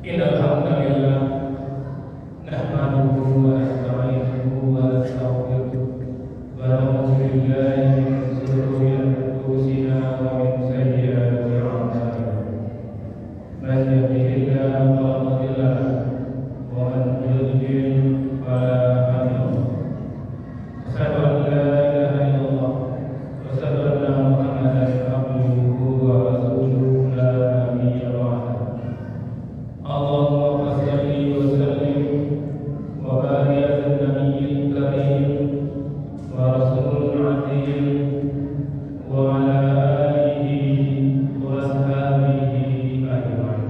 Innal hamdalillah nahmaduhu wa nasta'inuhu wa nastaghfiruh wa na'udzu billahi min shururi anfusina wa min sayyiati a'malina. Man yahdihillahu fala mudilla lahu wa man yudlil fala hadiya lahu. Asyhadu an la ilaha illallah wa asyhadu anna Muhammadan abduhu wa rasuluhu la nabiyya ba'dahu. Allahumma shalli wa sallim wa barik ala nabiyil karim wa rasulil azim wa ala alihi wa ashabihi ajma'in.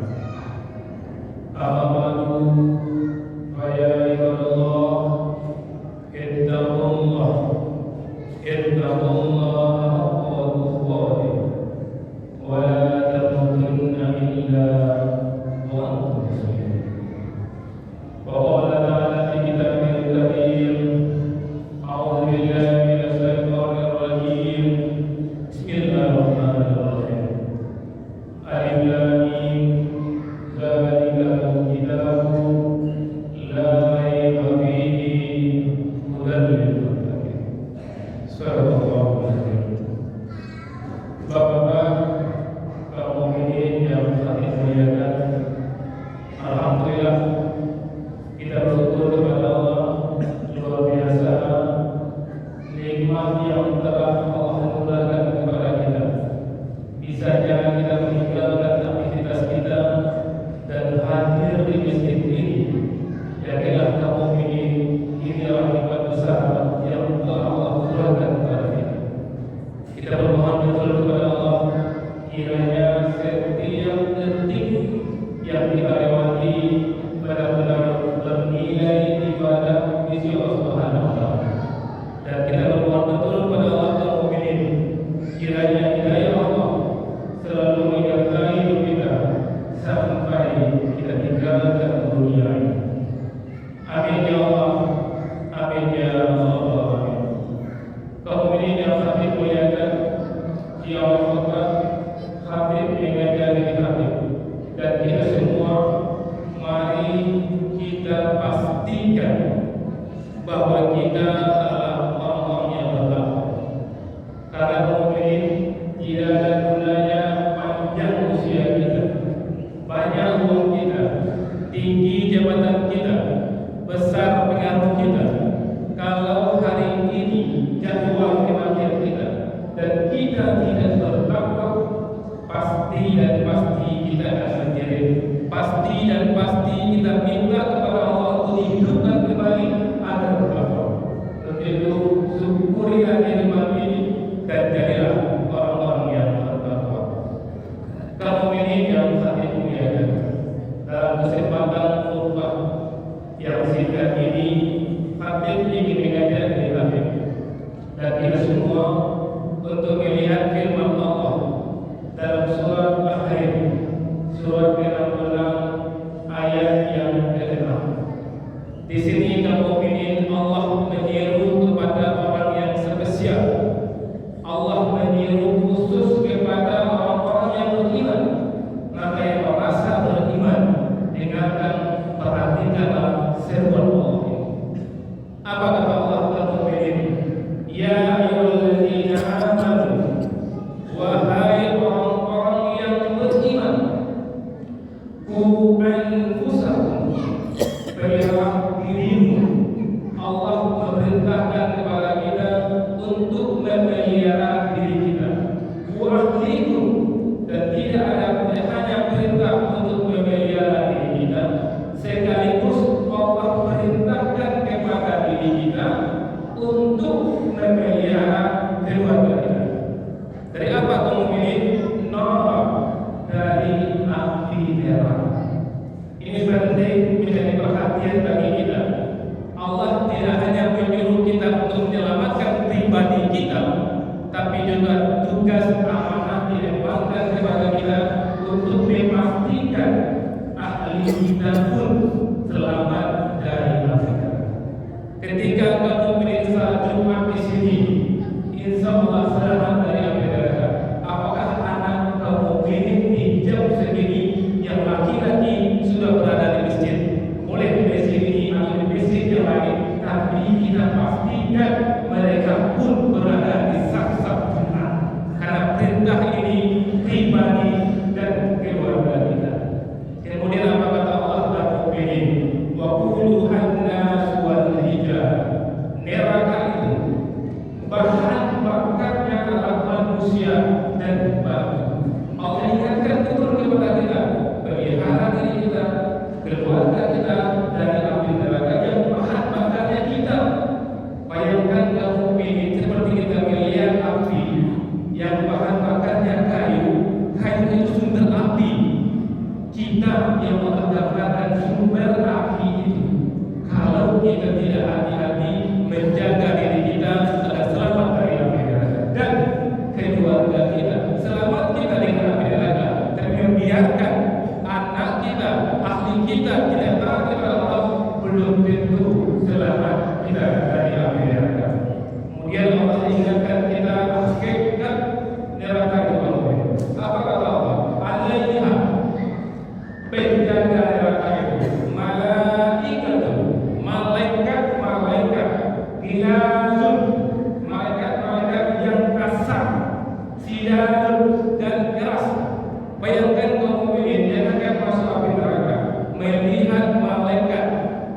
Amma ba'du, fa ya ibadallah ittaqullah haqqa tuqatih wa la tamutunna illa وأنتم مسلمون. وقال تعالى في كتابه الكريم: أعوذ بالله من الشيطان الرجيم. بسم الله الرحمن الرحيم. ألف لام ميم. ذلك الكتاب لا ريب فيه هدى للمتقين. صدق الله العظيم. Bapak-bapak, kaum mukminin yang saya muliakan, alhamdulillah kita bersyukur kepada Allah luar biasa nikmat yang telah Allah murahkan kepada kita. Bisanya kita meninggalkan aktivitas kita dan hadir di masjid ini. Yakinlah kaum mukminin, inilah nikmat besar yang telah Allah murahkan kepada kita. Kita bermohon betul kepada Allah kiranya setiap detik yang kita lewati benar-benar bernilai ibadah di sisi Allah Subhanahu wa taala. Dan kita bermohon betul kepada Allah kaum mukminin kiranya hidayah Allah selalu menyertai hidup kita sampai kita tinggalkan dunia ini. Amin ya Allah. Amin ya Allah. Kaum mukminin yang kami muliakan, ya Allah, Habib mengajar di Habib, dan kita semua mari kita pastikan bahwa kita adalah orang-orang yang bertakwa. Karena mukmin tidak ada gunanya panjang usia kita, banyak uang kita, tinggi jabatan kita, besar pengaruh kita, kalau hari ini jadwal kematian kita dan kita tidak bertakwa, pasti dan pasti kita akan menjadi, pasti dan pasti kita minta kepada Allah untuk dihidupkan kembali agar bertakwa. Untuk itu syukurilah nikmat ini dan jadilah orang-orang yang bertakwa. Kaum mukminin yang saya muliakan, dalam kesempatan khutbah yang singkat ini, Habib ingin mengajar dari Habib dan kita semua untuk melihat firman Allah dalam surat Al-Akhir, surat ke-66 ayat yang ke-6. Di sini kaum mukminin Allah menyeru kepada orang yang spesial. Allah menyeru khusus kepada orang-orang yang beriman. Maka yang merasa beriman, dengarkan, perhatikanlah seruan Allah. Apa kata Allah kaum mukminin? Ya ayyuhalladzina amanu, wahai orang-orang yang beriman, qu anfusakum, pelihara dirimu. Allah memerintahkan kepada kita untuk memelihara diri kita. Wa ahlikum, dan tidak ada hanya perintah untuk memelihara diri kita, sekaligus Allah perintahkan kepada diri kita untuk memelihara keluarga kita. Dari apa kaum mukminin? Dari api neraka. Ini penting menjadi perhatian bagi kita. Allah tidak hanya menyuruh kita untuk menyelamatkan pribadi kita, tapi juga tugas amanah dilemparkan kepada kita untuk memastikan ahli kita pun selamat dari api neraka. Ketika kaum mukminin salat Jumat di sini, insya Allah selamat dari api neraka. Apakah anak kaum mukminin di jam segini yang laki-laki sudah juga berada di masjid, boleh di masjid ini atau di masjid yang lain, tapi kita pastikan mereka pun berada di saf-saf Jumat, karena perintah ini pribadi dan keluarga kita. Kemudian apa kata Allah dan mukminin? Wa qulu hannas wal hijab. Neraka itu bahan bakarnya adalah manusia dan batu. Allah ingatkan betul kepada kita, pelihara diri kita, keluarga kita dari api neraka yang bahan bakarnya kita. Bayangkan kamu ini seperti kita melihat api yang bahan bakarnya kayu itu sumber api. Kita yang menggambarkan sumber api itu. Kalau kita tidak hati-hati menjaga diri kita agar selamat dari api neraka dan keluarga kita, selamat kita dengan api neraka, tapi membiarkan anak kita, ahli kita tidak taat kepada Allah, belum tentu selamat kita dari api neraka. Kemudian Allah ingatkan kita hakikat neraka itu. Apa kata Allah? Alaiha, penjaga neraka itu malaikat gilazun, malaikat yang kasar, sidadun dan keras. Bayangkan kaum mukminin yang akan masuk api neraka melihat malaikat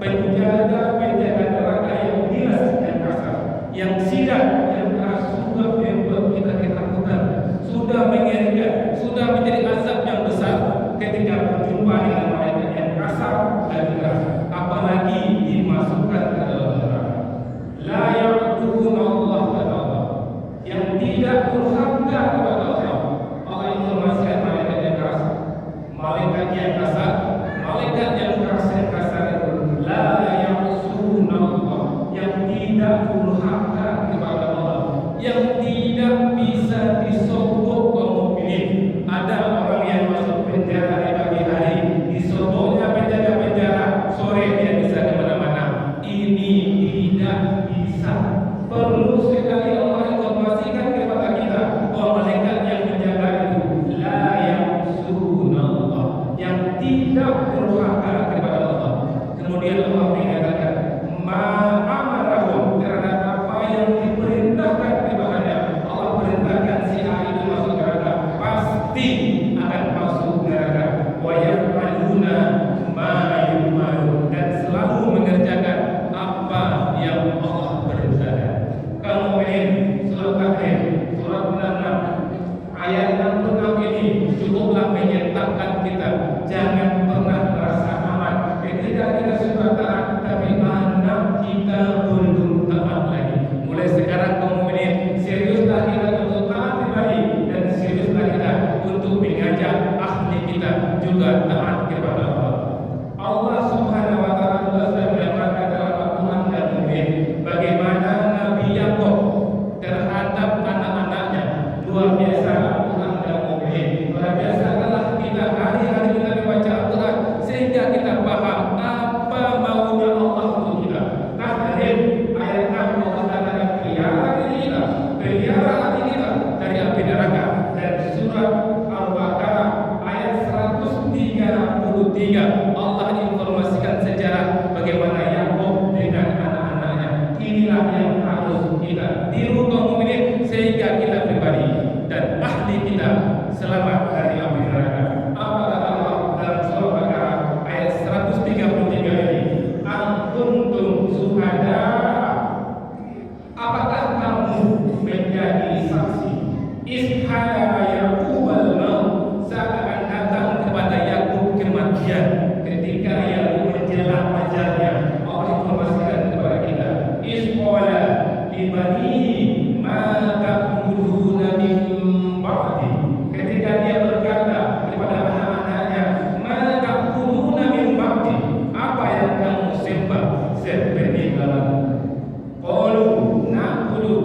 penjaga neraka yang gilas dan kasar, yang sidad, yang keras, sudah membuat kita ketakutan, sudah mengerikan, sudah menjadi azab yang besar ketika berjumpa dengan malaikat yang kasar dan keras, apalagi dimasukkan ke dalam neraka. La ya'tuna Allah kata Allah, yang tidak durhaka kepada Allah. Allah informasikan malaikat yang keras, malaikat yang kasar, malaikat yang keras dan kasar itu la ya'tuna Allah, yang tidak durhaka kepada Allah, yang tidak bisa disogok kaum mukminin. Ada orang yang masuk penjara di pagi hari, disogoknya penjaga-penjara, sore dia bisa kemana-mana. Ini tidak bisa. Perlu sekali Allah informasikan kepada kita bahwa malaikat yang menjaga itu la ya'suna Allah, yang tidak durhaka kepada Allah. Kemudian Allah mengatakan ma'amarahum, terhadap apa yang diperintahkan kepadanya. Allah perintahkan si A itu masuk neraka, pasti akan masuk neraka. Wa yaf'aluna ma yu'marun, dan selalu mengerjakan apa yang Allah perintahkan. Kamu mukminin, surat Tahrim, surat 66 ayat 66 ini cukuplah menyertakan kita. Jangan pernah merasa aman ketika kita sudah taat, tapi anak kita belum taat lagi. Mulai sekarang kaum mukminin, seriuslah kita untuk taat pribadi, dan seriuslah kita untuk mengajak ahli kita juga taat kepada Allah. Allah Subhanahu wa taala sudah menyatakan dalam Al-Qur'an dan Mukmin bagaimana Nabi Yakub terhadap anak-anaknya. Luar biasa Al-Qur'an dan Mukmin. Luar biasa adalah kita hari-hari kita membaca Al-Qur'an sehingga kita paham apa maunya Allah untuk kita. Tahrim ayat 6 Allah katakan pelihara diri kita, pelihara hati kita dari api neraka. Dan surat Al-Baqarah ayat 133 Allah informasikan sejarah bagaimana Yakub dengan anak-anaknya. Inilah yang harus kita tiru kaum mukminin sehingga kita pribadi dan ahli kita selamat dari api neraka. Apa kata Allah dalam surah Al-Baqarah ayat 133 ini? Antum suhada, apakah kamu menjadi saksi ishada Yaqub al-maut, saat akan datang kepada Yakub kematian, ketika Yakub menjelang ajalnya. Allah informasikan kepada kita isqala libanihi ma ta'buduna min ba'di, ketika dia berkata kepada anak-anaknya ma ta'buduna min ba'di, apa yang kamu sembah sepeninggalanku. Qalu na'budu,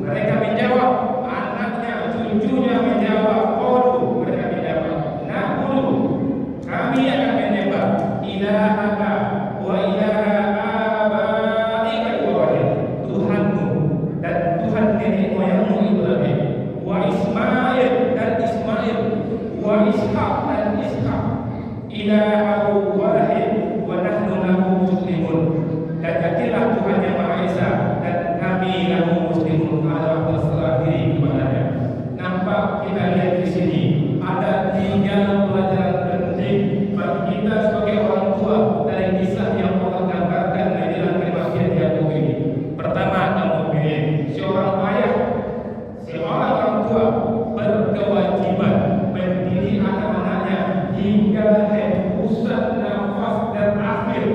mereka menjawab, anaknya, cucunya menjawab, qalu, mereka menjawab, na'budu, kami akan menyembah ilahaka wa ilaha abaika Ibrahim, Tuhanmu dan Tuhan nenek moyangmu Ibrahim, wa Ismail dan Ismail, wa Ishaq dan Ishaq, ilaha yakinlah Tuhan yang Maha Esa dan kami kaum muslimun adalah berserah diri kepadanya. Nampak kita lihat di sini ada 3 pelajaran penting bagi kita sebagai orang tua dari kisah yang Allah gambarkan di dalam kematian Yakub ini. Pertama, kamu pilih seorang ayah, seorang orang tua berkewajiban mendidik anak-anaknya hingga hembusan nafas dan akhir.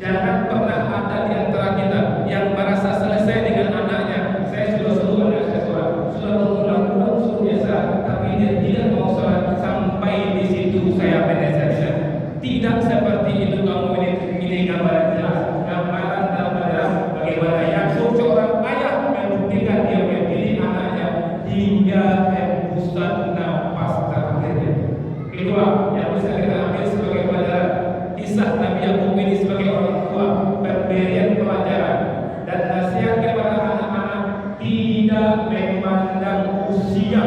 Jangan pernah ada di antara kita yang merasa selesai dengan anaknya. Saya sudah suruh anak saya sholat, sudah berulang-ulang suruh dia sholat, tapi dia tidak mau sholat. Sampai di situ saya menyelesaikan. Tidak seperti itu kamu ini gambaran jelas, gambaran dalam jelas bagaimana Yakub seorang ayah membuktikan dia mendidik anaknya hingga hembusan nafas terakhirnya. Kedua, yang bisa kita ambil sebagai pelajaran kisah Nabi Yakub ini sebagai orang tua, pemberian pelajaran dan nasihat kepada anak-anak tidak memandang usia.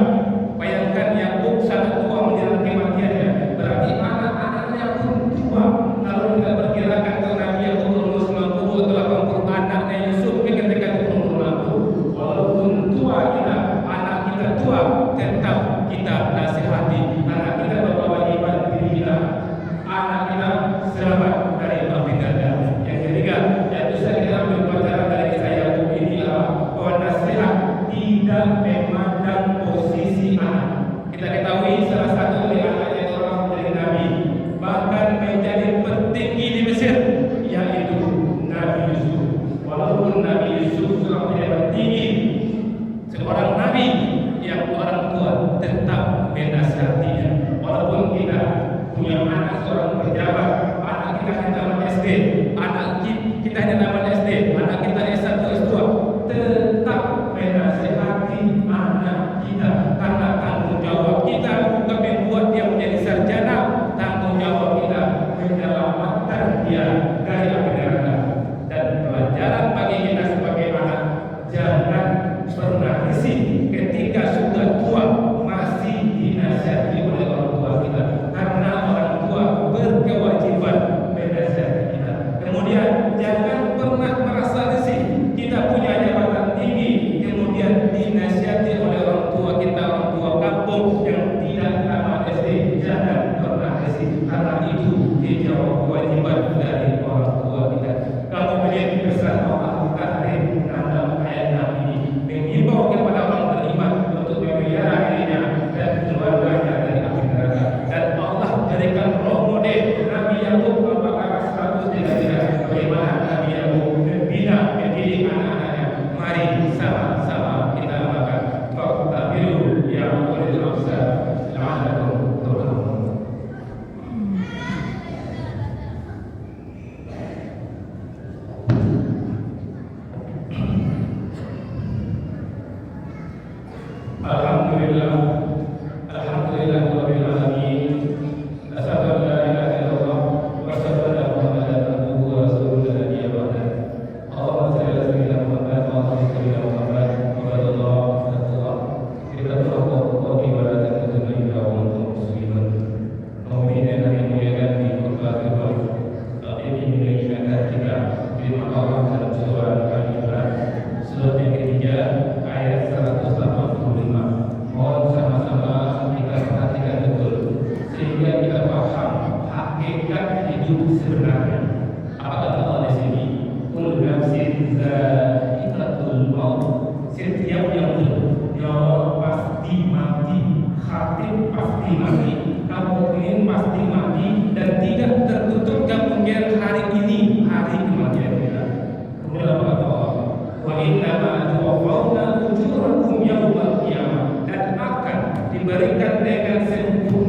Bayangkan Yakub sangat tua menjelang kematiannya, berarti anak-anaknya pun tua. Kalau kita perkirakan ke Nabi Yakub umur 90 atau 80, anaknya Yusuf ketika umur 60, walaupun tua kita, anak kita tua, tetap kita nasihati anak kita berbawa iman diri kita, anak kita selamat dari api neraka. Yang ketiga, yang bisa kita ambil pelajaran dari kisah Yakub ini adalah bahwa nasihat tidak memandang posisi anak. Kita ketahui salah satu dari anaknya itu orang menjadi nabi, bahkan menjadi petinggi di Mesir, yaitu Nabi Yusuf. Walaupun Nabi Yusuf seorang pejabat tinggi, seorang nabi yang orang tua tetap menasihatinya. Walaupun kita punya anak seorang pejabat, anak kita hanya tamat SD, anak kita hanya tamat SD, anak kita S1, S2, tetap menasihati anak kita, karena tanggung jawab kita bukan membuat dia menjadi sarjana, tanggung jawab kita menyelamatkan dia dari api neraka. Dan pelajaran bagi kita sebagai anak, jangan pernah risih ketika sudah tua masih dinasihati oleh orang tua kita, karena orang tua berkewajiban menasihati kita. Kemudian jangan pernah merasa risih kita punya jabatan tinggi kemudian dinasihati oleh orang tua kita, orang tua kampung yang tidak tamat SD. Jangan pernah risih, karena itu dijawab kewajiban dari orang tua kita. Kamu melihat pesan Allah Al-Karim dalam ayat 6 ini mengimbau kepada orang beriman untuk memelihara dirinya dan keluarganya dari api neraka. Dan Allah berikan role model Nabi Yakub Al-Baqarah 133, bagaimana Nabi Yakub membina mendidik anak-anaknya. Mari sama-sama kita makan. Faqtabiru ya ulil absar la'allakum turhamun. Alhamdulillah, alhamdulillah rabbil alamin. Asyhadu an la ilaha illallah wa asyhadu anna Muhammadan abduhu wa rasuluhu la nabiyya ba'dah. Allahumma shalli ala sayyidina Muhammad wa ala ali sayyidina Muhammad. Ibadallah, Allah. Kita berdoa bagi wala taqutu illa wa antum muslimun. Mu'minin yang dimuliakan di khutbah kedua. Ini menunjukkan kita di Allah dalam surah Al-Imran surat yang ketiga ayat 185. Mohon sama-sama kita perhatikan betul sehingga kita paham hakikat hidup sebenarnya. Apa kata Allah di sini? Kullu nafsin dha'iqatul maut. Setiap yang hidup pasti mati, khatib pasti mati, kamu ingin pasti mati, dan tidak tertutup kemungkinan hari ini hari kematian kita. Kemudian apa kata Allah? Wa inna ma tuwaffawna ujurakum yaumal qiyamah, dan akan diberikan dengan sempurna